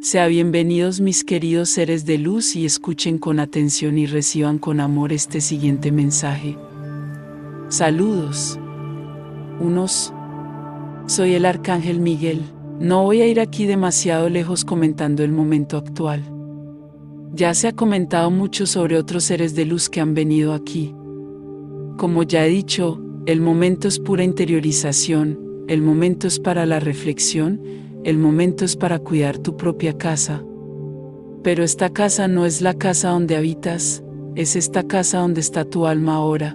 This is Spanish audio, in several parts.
Sea bienvenidos mis queridos seres de luz y escuchen con atención y reciban con amor este siguiente mensaje. Saludos. Soy el Arcángel Miguel. No voy a ir aquí demasiado lejos comentando el momento actual. Ya se ha comentado mucho sobre otros seres de luz que han venido aquí. Como ya he dicho, el momento es pura interiorización, el momento es para la reflexión, el momento es para cuidar tu propia casa. Pero esta casa no es la casa donde habitas, es esta casa donde está tu alma ahora.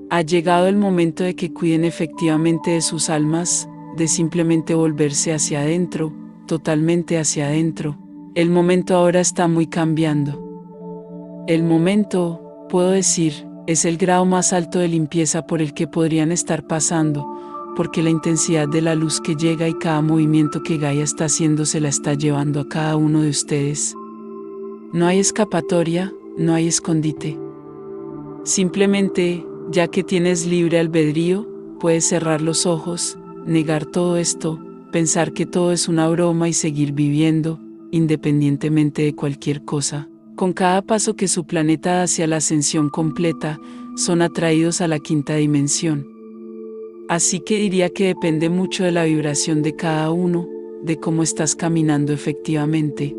Ha llegado el momento de que cuiden efectivamente de sus almas, de simplemente volverse hacia adentro, totalmente hacia adentro. El momento ahora está muy cambiando. El momento, puedo decir, es el grado más alto de limpieza por el que podrían estar pasando, porque la intensidad de la luz que llega y cada movimiento que Gaia está haciendo se la está llevando a cada uno de ustedes. No hay escapatoria, no hay escondite. Simplemente, ya que tienes libre albedrío, puedes cerrar los ojos, negar todo esto, pensar que todo es una broma y seguir viviendo, independientemente de cualquier cosa. Con cada paso que su planeta da hacia la ascensión completa, son atraídos a la quinta dimensión. Así que diría que depende mucho de la vibración de cada uno, de cómo estás caminando efectivamente.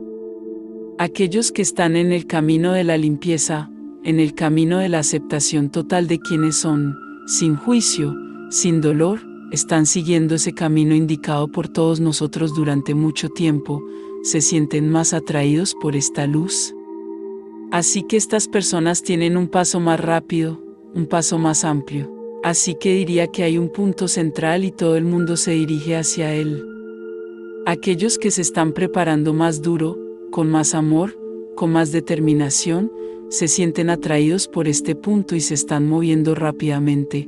Aquellos que están en el camino de la limpieza, en el camino de la aceptación total de quienes son, sin juicio, sin dolor, están siguiendo ese camino indicado por todos nosotros durante mucho tiempo, se sienten más atraídos por esta luz. Así que estas personas tienen un paso más rápido, un paso más amplio. Así que diría que hay un punto central y todo el mundo se dirige hacia él. Aquellos que se están preparando más duro, con más amor, con más determinación, se sienten atraídos por este punto y se están moviendo rápidamente.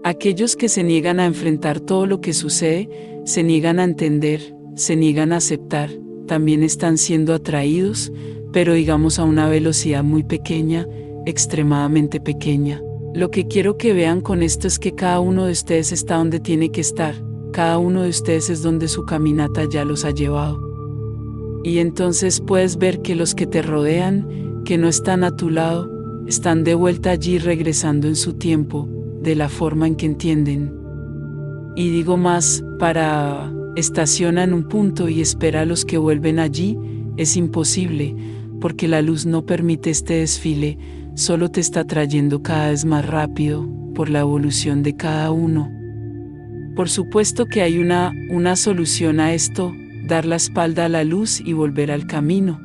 Aquellos que se niegan a enfrentar todo lo que sucede, se niegan a entender, se niegan a aceptar, también están siendo atraídos, pero digamos a una velocidad muy pequeña, extremadamente pequeña. Lo que quiero que vean con esto es que cada uno de ustedes está donde tiene que estar, cada uno de ustedes es donde su caminata ya los ha llevado. Y entonces puedes ver que los que te rodean, que no están a tu lado, están de vuelta allí regresando en su tiempo, de la forma en que entienden. Y digo más, estaciona en un punto y espera a los que vuelven allí, es imposible, porque la luz no permite este desfile, solo te está trayendo cada vez más rápido, por la evolución de cada uno. Por supuesto que hay una solución a esto, dar la espalda a la luz y volver al camino.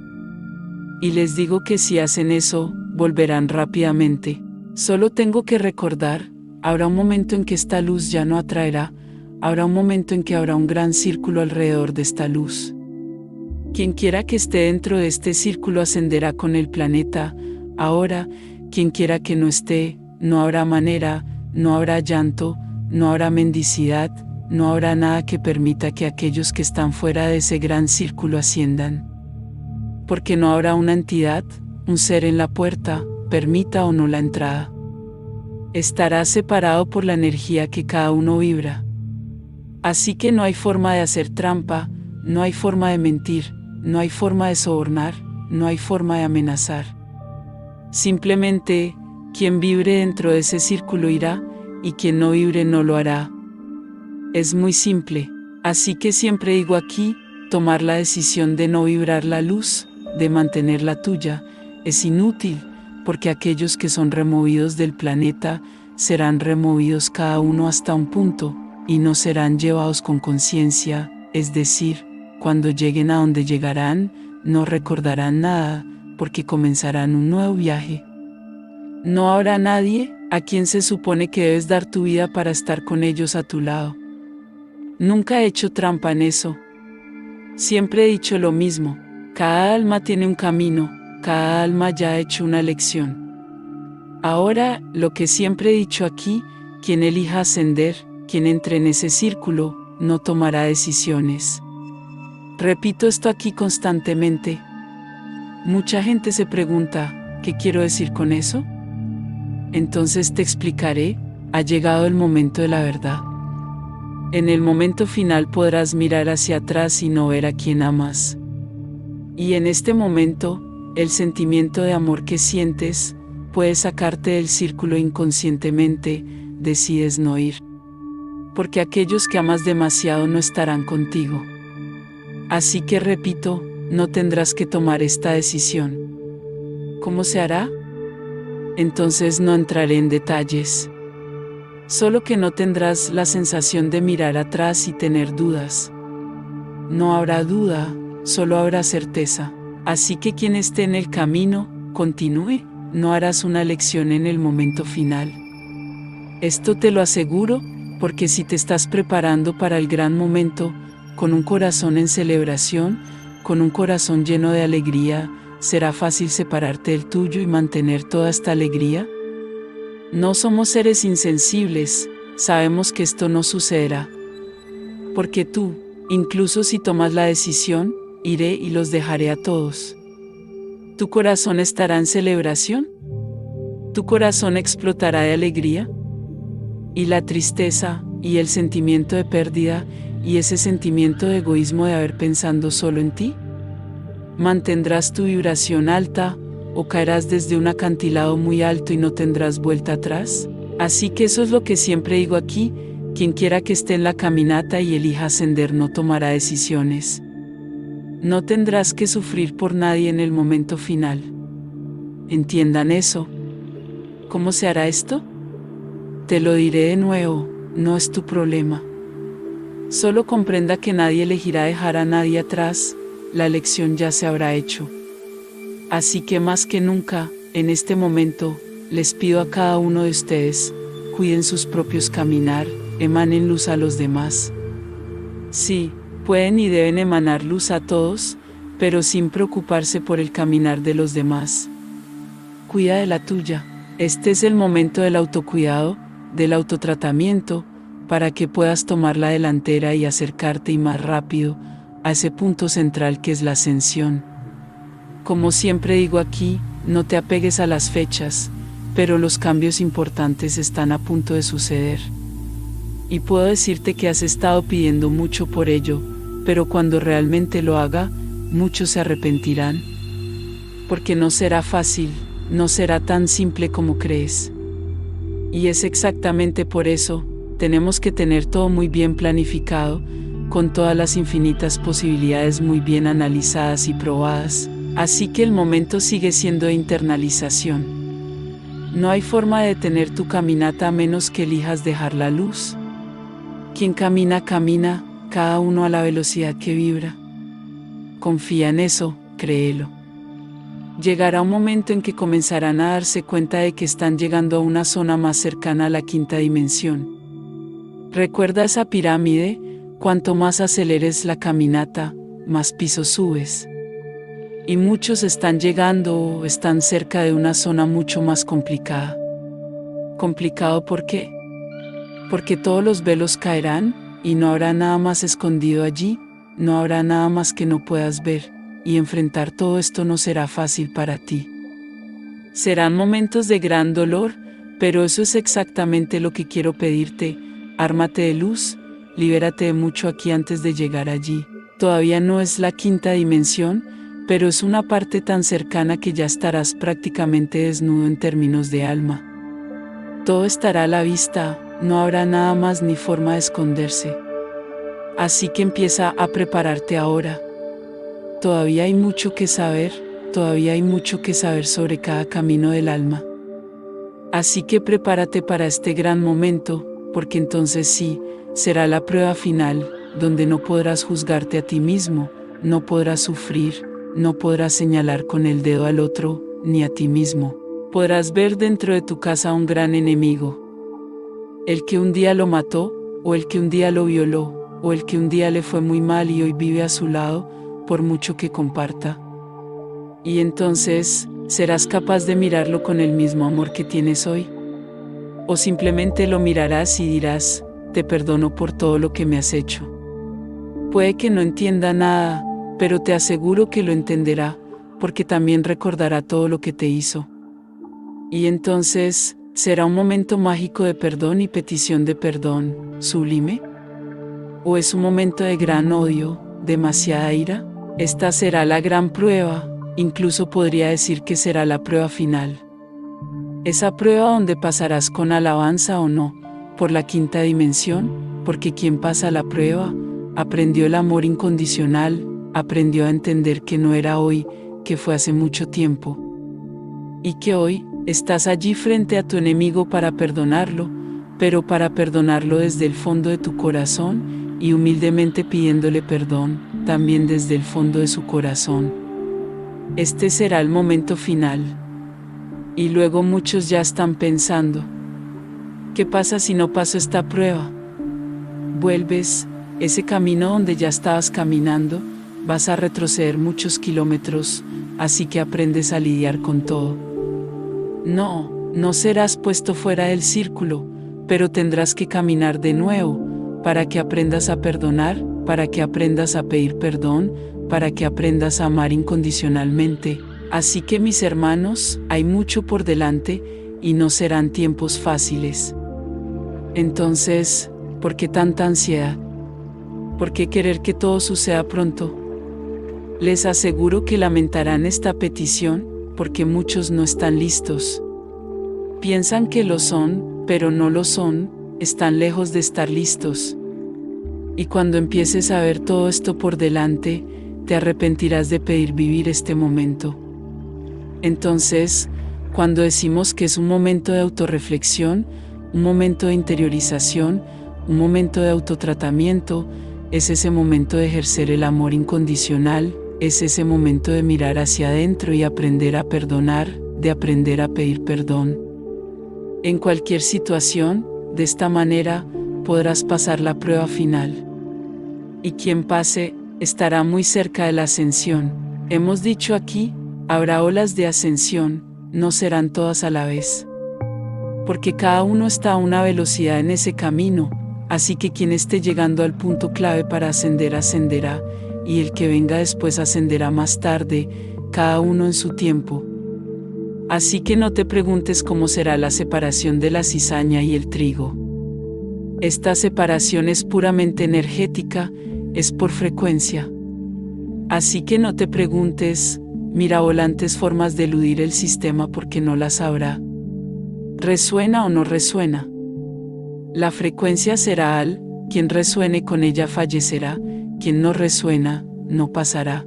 Y les digo que si hacen eso, volverán rápidamente. Solo tengo que recordar, habrá un momento en que esta luz ya no atraerá, habrá un momento en que habrá un gran círculo alrededor de esta luz. Quien quiera que esté dentro de este círculo ascenderá con el planeta. Ahora, quien quiera que no esté, no habrá manera, no habrá llanto, no habrá mendicidad, no habrá nada que permita que aquellos que están fuera de ese gran círculo asciendan. Porque no habrá una entidad, un ser en la puerta, permita o no la entrada. Estará separado por la energía que cada uno vibra. Así que no hay forma de hacer trampa, no hay forma de mentir, no hay forma de sobornar, no hay forma de amenazar. Simplemente, quien vibre dentro de ese círculo irá, y quien no vibre no lo hará. Es muy simple, así que siempre digo aquí, tomar la decisión de no vibrar la luz, de mantener la tuya, es inútil, porque aquellos que son removidos del planeta, serán removidos cada uno hasta un punto, y no serán llevados con conciencia, es decir, cuando lleguen a donde llegarán, no recordarán nada, porque comenzarán un nuevo viaje. No habrá nadie a quien se supone que debes dar tu vida para estar con ellos a tu lado. Nunca he hecho trampa en eso. Siempre he dicho lo mismo, cada alma tiene un camino, cada alma ya ha hecho una elección. Ahora, lo que siempre he dicho aquí, quien elija ascender, quien entre en ese círculo, no tomará decisiones. Repito esto aquí constantemente. Mucha gente se pregunta, ¿qué quiero decir con eso? Entonces te explicaré, ha llegado el momento de la verdad. En el momento final podrás mirar hacia atrás y no ver a quien amas. Y en este momento, el sentimiento de amor que sientes puede sacarte del círculo inconscientemente, decides no ir. Porque aquellos que amas demasiado no estarán contigo. Así que repito, no tendrás que tomar esta decisión. ¿Cómo se hará? Entonces no entraré en detalles. Solo que no tendrás la sensación de mirar atrás y tener dudas. No habrá duda, solo habrá certeza. Así que quien esté en el camino, continúe, no harás una elección en el momento final. Esto te lo aseguro, porque si te estás preparando para el gran momento, con un corazón en celebración, con un corazón lleno de alegría, ¿será fácil separarte del tuyo y mantener toda esta alegría? No somos seres insensibles, sabemos que esto no sucederá. Porque tú, incluso si tomas la decisión, iré y los dejaré a todos. ¿Tu corazón estará en celebración? ¿Tu corazón explotará de alegría? Y la tristeza, y el sentimiento de pérdida, y ese sentimiento de egoísmo de haber pensado solo en ti. ¿Mantendrás tu vibración alta, o caerás desde un acantilado muy alto y no tendrás vuelta atrás? Así que eso es lo que siempre digo aquí, quien quiera que esté en la caminata y elija ascender no tomará decisiones. No tendrás que sufrir por nadie en el momento final. Entiendan eso. ¿Cómo se hará esto? Te lo diré de nuevo, no es tu problema. Solo comprenda que nadie elegirá dejar a nadie atrás, la elección ya se habrá hecho. Así que más que nunca, en este momento, les pido a cada uno de ustedes, cuiden sus propios caminar, emanen luz a los demás. Sí, pueden y deben emanar luz a todos, pero sin preocuparse por el caminar de los demás. Cuida de la tuya. Este es el momento del autocuidado, del autotratamiento, para que puedas tomar la delantera y acercarte y más rápido a ese punto central que es la ascensión. Como siempre digo aquí, no te apegues a las fechas, pero los cambios importantes están a punto de suceder. Y puedo decirte que has estado pidiendo mucho por ello, pero cuando realmente lo haga, muchos se arrepentirán. Porque no será fácil, no será tan simple como crees. Y es exactamente por eso, tenemos que tener todo muy bien planificado, con todas las infinitas posibilidades muy bien analizadas y probadas, así que el momento sigue siendo de internalización. No hay forma de detener tu caminata a menos que elijas dejar la luz. Quien camina, camina, cada uno a la velocidad que vibra. Confía en eso, créelo. Llegará un momento en que comenzarán a darse cuenta de que están llegando a una zona más cercana a la quinta dimensión. Recuerda esa pirámide, cuanto más aceleres la caminata, más pisos subes. Y muchos están llegando o están cerca de una zona mucho más complicada. ¿Complicado por qué? Porque todos los velos caerán, y no habrá nada más escondido allí, no habrá nada más que no puedas ver, y enfrentar todo esto no será fácil para ti. Serán momentos de gran dolor, pero eso es exactamente lo que quiero pedirte, ármate de luz, libérate de mucho aquí antes de llegar allí. Todavía no es la quinta dimensión, pero es una parte tan cercana que ya estarás prácticamente desnudo en términos de alma. Todo estará a la vista, no habrá nada más ni forma de esconderse. Así que empieza a prepararte ahora. Todavía hay mucho que saber, todavía hay mucho que saber sobre cada camino del alma. Así que prepárate para este gran momento, porque entonces sí, será la prueba final, donde no podrás juzgarte a ti mismo, no podrás sufrir, no podrás señalar con el dedo al otro, ni a ti mismo. Podrás ver dentro de tu casa a un gran enemigo. El que un día lo mató, o el que un día lo violó, o el que un día le fue muy mal y hoy vive a su lado, por mucho que comparta. Y entonces, ¿serás capaz de mirarlo con el mismo amor que tienes hoy? ¿O simplemente lo mirarás y dirás, te perdono por todo lo que me has hecho? Puede que no entienda nada, pero te aseguro que lo entenderá, porque también recordará todo lo que te hizo. Y entonces, ¿será un momento mágico de perdón y petición de perdón, sublime? ¿O es un momento de gran odio, demasiada ira? Esta será la gran prueba, incluso podría decir que será la prueba final. Esa prueba donde pasarás con alabanza o no, por la quinta dimensión, porque quien pasa la prueba, aprendió el amor incondicional, aprendió a entender que no era hoy, que fue hace mucho tiempo. Y que hoy, estás allí frente a tu enemigo para perdonarlo, pero para perdonarlo desde el fondo de tu corazón, y humildemente pidiéndole perdón, también desde el fondo de su corazón. Este será el momento final. Y luego muchos ya están pensando, ¿qué pasa si no paso esta prueba? Vuelves, ese camino donde ya estabas caminando, vas a retroceder muchos kilómetros, así que aprendes a lidiar con todo. No serás puesto fuera del círculo, pero tendrás que caminar de nuevo, para que aprendas a perdonar, para que aprendas a pedir perdón, para que aprendas a amar incondicionalmente. Así que mis hermanos, hay mucho por delante, y no serán tiempos fáciles. Entonces, ¿por qué tanta ansiedad? ¿Por qué querer que todo suceda pronto? Les aseguro que lamentarán esta petición, porque muchos no están listos. Piensan que lo son, pero no lo son, están lejos de estar listos. Y cuando empieces a ver todo esto por delante, te arrepentirás de pedir vivir este momento. Entonces, cuando decimos que es un momento de autorreflexión, un momento de interiorización, un momento de autotratamiento, es ese momento de ejercer el amor incondicional, es ese momento de mirar hacia adentro y aprender a perdonar, de aprender a pedir perdón. En cualquier situación, de esta manera, podrás pasar la prueba final. Y quien pase, estará muy cerca de la ascensión. Hemos dicho aquí, habrá olas de ascensión, no serán todas a la vez. Porque cada uno está a una velocidad en ese camino, así que quien esté llegando al punto clave para ascender ascenderá, y el que venga después ascenderá más tarde, cada uno en su tiempo. Así que no te preguntes cómo será la separación de la cizaña y el trigo. Esta separación es puramente energética, es por frecuencia. Así que no te preguntes, mirabolantes formas de eludir el sistema porque no las habrá. ¿Resuena o no resuena? La frecuencia será al, quien resuene con ella fallecerá, quien no resuena, no pasará.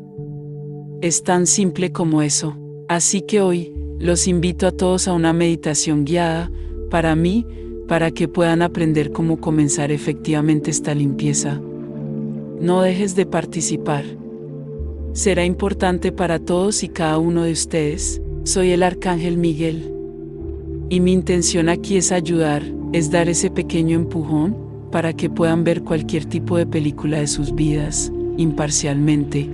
Es tan simple como eso. Así que hoy, los invito a todos a una meditación guiada, para mí, para que puedan aprender cómo comenzar efectivamente esta limpieza. No dejes de participar. Será importante para todos y cada uno de ustedes. Soy el Arcángel Miguel. Y mi intención aquí es ayudar, es dar ese pequeño empujón, para que puedan ver cualquier tipo de película de sus vidas, imparcialmente.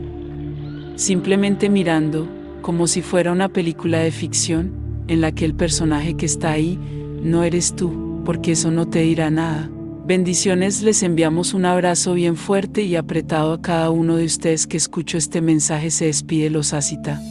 Simplemente mirando, como si fuera una película de ficción, en la que el personaje que está ahí, no eres tú, porque eso no te dirá nada. Bendiciones, les enviamos un abrazo bien fuerte y apretado a cada uno de ustedes que escuchó este mensaje. Se despide Los Asita.